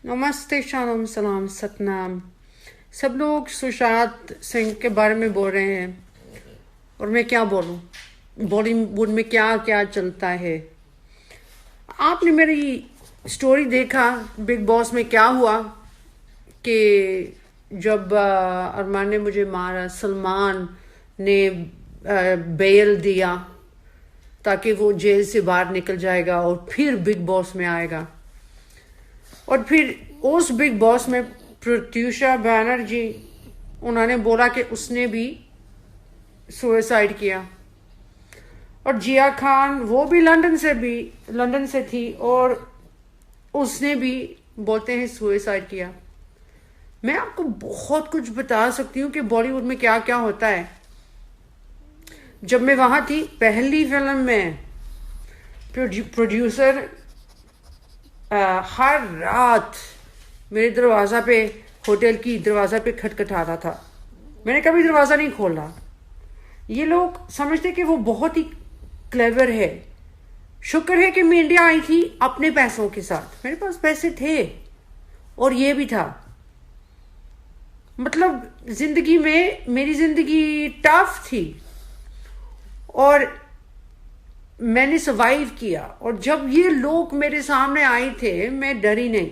नमस्ते, शालोम, सलाम, सतनाम। सब लोग सुशांत सिंह के बारे में बोल रहे हैं और मैं क्या बोलूं। बॉलीवुड में क्या क्या चलता है। आपने मेरी स्टोरी देखा बिग बॉस में क्या हुआ कि जब अरमान ने मुझे मारा, सलमान ने बेल दिया ताकि वो जेल से बाहर निकल जाएगा और फिर बिग बॉस में आएगा। और फिर उस बिग बॉस में प्रत्यूषा बैनर्जी, उन्होंने बोला कि उसने भी सुसाइड किया। और जिया खान, वो भी लंदन से थी और उसने भी बोलते हैं सुसाइड किया। मैं आपको बहुत कुछ बता सकती हूँ कि बॉलीवुड में क्या क्या होता है। जब मैं वहां थी पहली फिल्म में, प्रोड्यूसर हर रात मेरे दरवाजा पे, होटल की दरवाजा पे खटखटाता था। मैंने कभी दरवाजा नहीं खोला। ये लोग समझते कि वो बहुत ही क्लेवर है। शुक्र है कि मैं इंडिया आई थी अपने पैसों के साथ, मेरे पास पैसे थे और ये भी था। मतलब जिंदगी में मेरी जिंदगी टफ थी और मैंने सर्वाइव किया। और जब ये लोग मेरे सामने आए थे मैं डरी नहीं।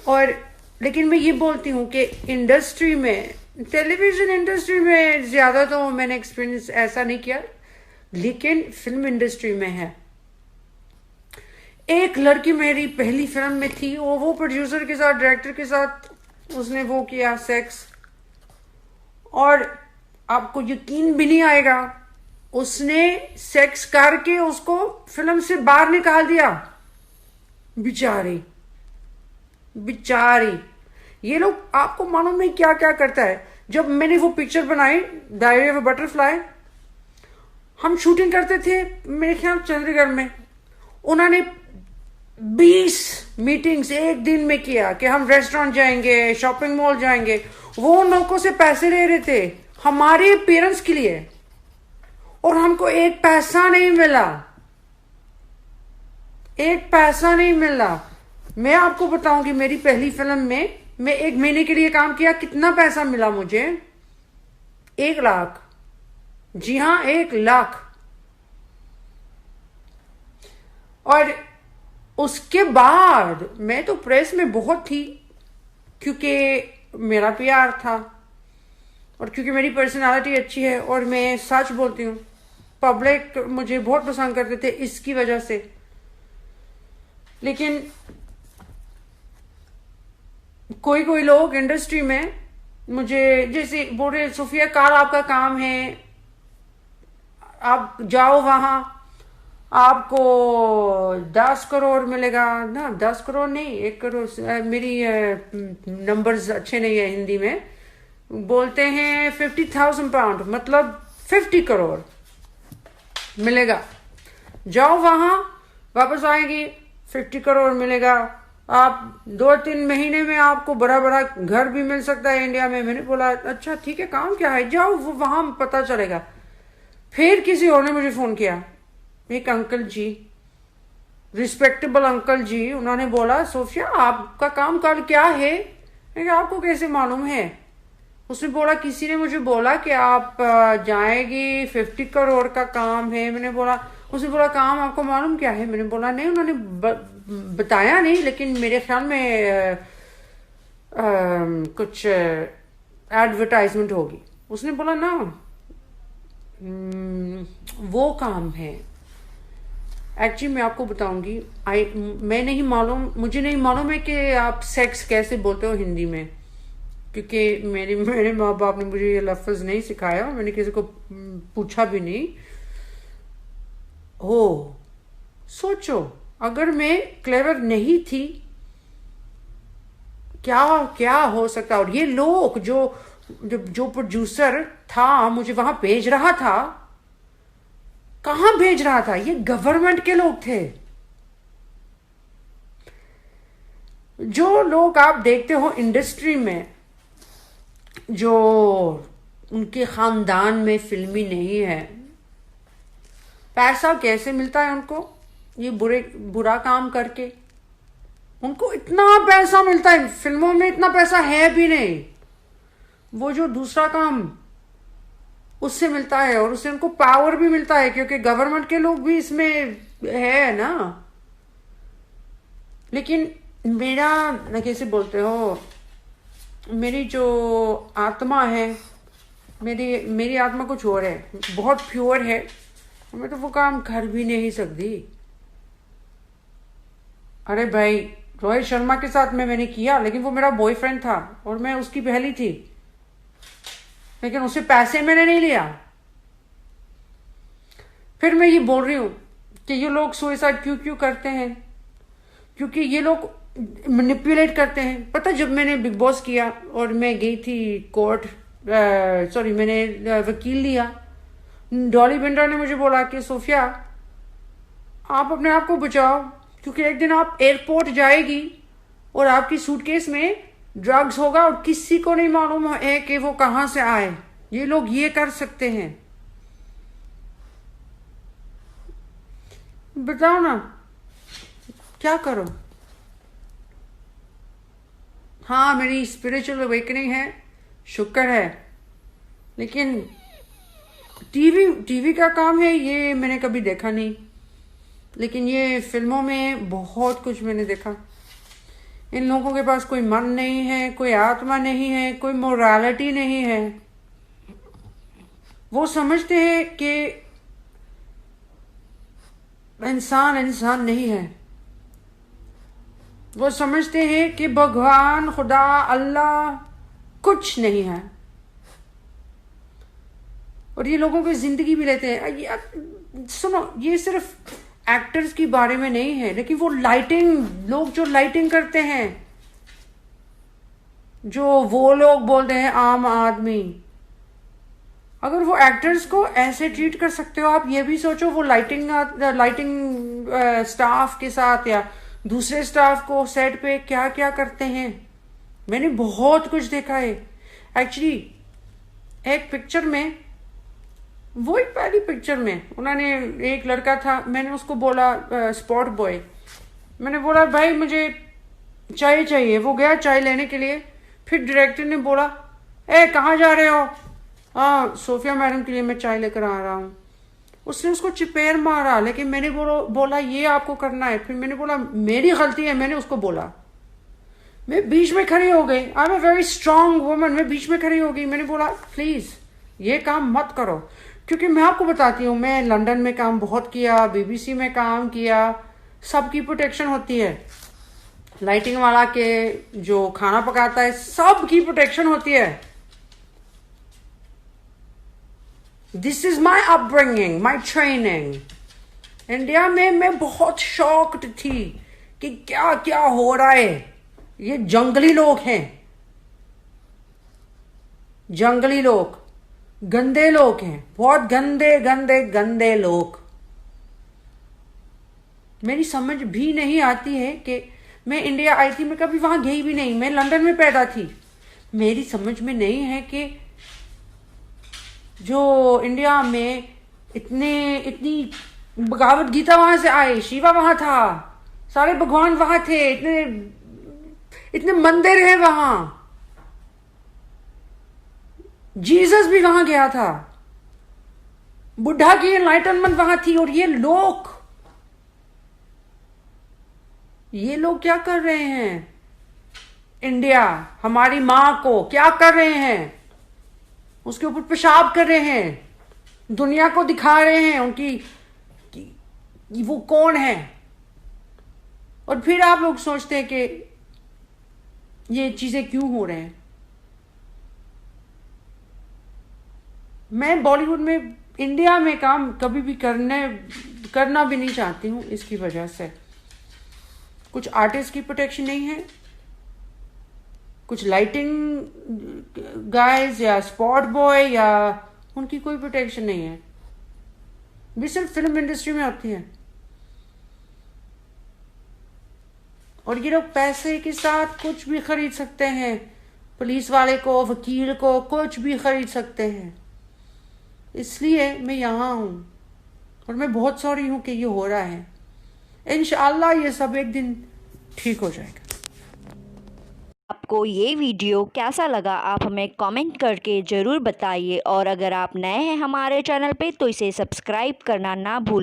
और लेकिन मैं ये बोलती हूँ कि इंडस्ट्री में, टेलीविजन इंडस्ट्री में ज्यादा तो मैंने एक्सपीरियंस ऐसा नहीं किया, लेकिन फिल्म इंडस्ट्री में है। एक लड़की मेरी पहली फिल्म में थी, वो प्रोड्यूसर के साथ, डायरेक्टर के साथ उसने वो किया सेक्स, और आपको यकीन भी नहीं आएगा, उसने सेक्स करके उसको फिल्म से बाहर निकाल दिया। बेचारी बेचारी। ये लोग, आपको मालूम नहीं क्या क्या करता है। जब मैंने वो पिक्चर बनाई डायरी ऑफ अ बटरफ्लाई, हम शूटिंग करते थे मेरे ख्याल चंडीगढ़ में। उन्होंने 20 मीटिंग्स एक दिन में किया कि हम रेस्टोरेंट जाएंगे, शॉपिंग मॉल जाएंगे। वो उन लोगों से पैसे ले रहे थे हमारे पेरेंट्स के लिए, और हमको एक पैसा नहीं मिला, एक पैसा नहीं मिला। मैं आपको बताऊंगी, मेरी पहली फिल्म में मैं 1 महीने के लिए काम किया, कितना पैसा मिला मुझे? 1 लाख। जी हाँ, 1 लाख। और उसके बाद मैं तो प्रेस में बहुत थी क्योंकि मेरा प्यार था और क्योंकि मेरी पर्सनालिटी अच्छी है और मैं सच बोलती हूँ। पब्लिक मुझे बहुत पसंद करते थे इसकी वजह से। लेकिन कोई कोई लोग इंडस्ट्री में मुझे जैसे बोल रहे, सोफिया कार आपका काम है, आप जाओ वहां, आपको 10 करोड़ मिलेगा ना। 10 करोड़ नहीं, 1 करोड़। मेरी नंबर्स अच्छे नहीं है हिंदी में, बोलते हैं 50,000 पाउंड, मतलब 50 करोड़ मिलेगा। जाओ वहां, वापस आएगी 50 करोड़ मिलेगा। आप 2-3 महीने में आपको बड़ा बड़ा घर भी मिल सकता है इंडिया में। मैंने बोला अच्छा ठीक है, काम क्या है, जाओ वो वहां पता चलेगा। फिर किसी और ने मुझे फोन किया, एक अंकल जी, रिस्पेक्टेबल अंकल जी, उन्होंने बोला सोफिया आपका काम कल क्या है? मैं कहा, आपको कैसे मालूम है? उसने बोला किसी ने मुझे बोला कि आप जाएगी, 50 करोड़ का काम है। मैंने बोला, उसने बोला काम आपको मालूम क्या है? मैंने बोला नहीं, उन्होंने बताया नहीं, लेकिन मेरे ख्याल में कुछ एडवर्टाइजमेंट होगी। उसने बोला ना, वो काम है। एक्चुअली मैं आपको बताऊंगी, मुझे नहीं मालूम है कि आप सेक्स कैसे बोलते हो हिंदी में, क्योंकि मेरे माँ बाप ने मुझे ये लफ्ज नहीं सिखाया, मैंने किसी को पूछा भी नहीं। हो सोचो, अगर मैं क्लेवर नहीं थी, क्या क्या हो सकता। और ये लोग जो प्रोड्यूसर था मुझे वहां भेज रहा था, कहां भेज रहा था? ये गवर्नमेंट के लोग थे। जो लोग आप देखते हो इंडस्ट्री में, जो उनके खानदान में फिल्मी नहीं है, पैसा कैसे मिलता है उनको? ये बुरा काम करके उनको इतना पैसा मिलता है, फिल्मों में इतना पैसा है भी नहीं, वो जो दूसरा काम उससे मिलता है, और उससे उनको पावर भी मिलता है क्योंकि गवर्नमेंट के लोग भी इसमें है ना। लेकिन मेरा, कैसे बोलते हो, मेरी जो आत्मा है, मेरी आत्मा कुछ और है, बहुत प्योर है, मैं तो वो काम कर भी नहीं सकती। अरे भाई, रोहित शर्मा के साथ मैंने किया, लेकिन वो मेरा बॉयफ्रेंड था और मैं उसकी पहली थी, लेकिन उससे पैसे मैंने नहीं लिया। फिर मैं ये बोल रही हूं कि ये लोग सुसाइड क्यों क्यों करते हैं, क्योंकि ये लोग मैनिपुलेट करते हैं। पता, जब मैंने बिग बॉस किया और मैं गई थी कोर्ट, मैंने वकील लिया, डॉली बिंड्रा ने मुझे बोला कि सोफिया आप अपने आप को बचाओ, क्योंकि एक दिन आप एयरपोर्ट जाएगी और आपकी सूटकेस में ड्रग्स होगा और किसी को नहीं मालूम है कि वो कहां से आए। ये लोग ये कर सकते हैं। बताओ ना, क्या करो। हाँ, मेरी स्पिरिचुअल अवेकनिंग है, शुक्र है, लेकिन टीवी का काम है ये मैंने कभी देखा नहीं, लेकिन ये फिल्मों में बहुत कुछ मैंने देखा। इन लोगों के पास कोई मन नहीं है, कोई आत्मा नहीं है, कोई मोरालिटी नहीं है। वो समझते हैं कि इंसान इंसान नहीं है। वो समझते हैं कि भगवान, खुदा, अल्लाह कुछ नहीं है, और ये लोगों की जिंदगी भी लेते हैं। सुनो, ये सिर्फ एक्टर्स के बारे में नहीं है, लेकिन वो लोग जो लाइटिंग करते हैं, जो वो लोग बोलते हैं आम आदमी, अगर वो एक्टर्स को ऐसे ट्रीट कर सकते हो, आप ये भी सोचो वो लाइटिंग स्टाफ के साथ या दूसरे स्टाफ को सेट पे क्या क्या करते हैं। मैंने बहुत कुछ देखा है एक्चुअली। एक पिक्चर में, वो एक पहली पिक्चर में, उन्होंने, एक लड़का था, मैंने उसको बोला स्पॉट बॉय, मैंने बोला भाई मुझे चाय चाहिए। वो गया चाय लेने के लिए, फिर डायरेक्टर ने बोला कहाँ जा रहे हो? सोफिया मैडम के लिए मैं चाय लेकर आ रहा हूँ। उसने उसको चिपेर मारा, लेकिन मैंने बोला ये आपको करना है। फिर मैंने बोला मेरी गलती है, मैंने उसको बोला। मैं बीच में खड़ी हो गई, I am a very strong woman, मैं बीच में खड़ी हो गई। मैंने बोला प्लीज ये काम मत करो, क्योंकि मैं आपको बताती हूँ, मैं लंदन में काम बहुत किया, बीबीसी में काम किया, सबकी प्रोटेक्शन होती है। लाइटिंग वाला के जो खाना पकाता है, सबकी प्रोटेक्शन होती है। This is my upbringing, my training. India में मैं बहुत शॉक्ड थी कि क्या क्या हो रहा है। ये जंगली लोग हैं, जंगली लोग, गंदे लोग हैं, बहुत गंदे गंदे गंदे लोग। मेरी समझ भी नहीं आती है कि मैं इंडिया आई थी, मैं कभी वहां गई भी नहीं, मैं लंदन में पैदा थी। मेरी समझ में नहीं है कि जो इंडिया में इतनी भगवत गीता वहां से आई, शिवा वहां था, सारे भगवान वहां थे, इतने मंदिर हैं वहां, जीसस भी वहां गया था, बुद्धा की एनलाइटनमेंट वहां थी। और ये लोग क्या कर रहे हैं? इंडिया, हमारी मां को क्या कर रहे हैं? उसके ऊपर पेशाब कर रहे हैं, दुनिया को दिखा रहे हैं कि वो कौन है। और फिर आप लोग सोचते हैं कि ये चीजें क्यों हो रहे हैं। मैं बॉलीवुड में, इंडिया में काम कभी भी करना भी नहीं चाहती हूँ, इसकी वजह से। कुछ आर्टिस्ट की प्रोटेक्शन नहीं है, कुछ लाइटिंग गाइज या स्पॉट बॉय या उनकी कोई प्रोटेक्शन नहीं है। भी सिर्फ फिल्म इंडस्ट्री में होती है। और ये लोग पैसे के साथ कुछ भी खरीद सकते हैं, पुलिस वाले को, वकील को, कुछ भी खरीद सकते हैं। इसलिए मैं यहाँ हूँ और मैं बहुत सॉरी हूँ कि ये हो रहा है। इंशाअल्लाह ये सब एक दिन ठीक हो जाएगा। आपको ये वीडियो कैसा लगा आप हमें कमेंट करके ज़रूर बताइए, और अगर आप नए हैं हमारे चैनल पे तो इसे सब्सक्राइब करना ना भूलें।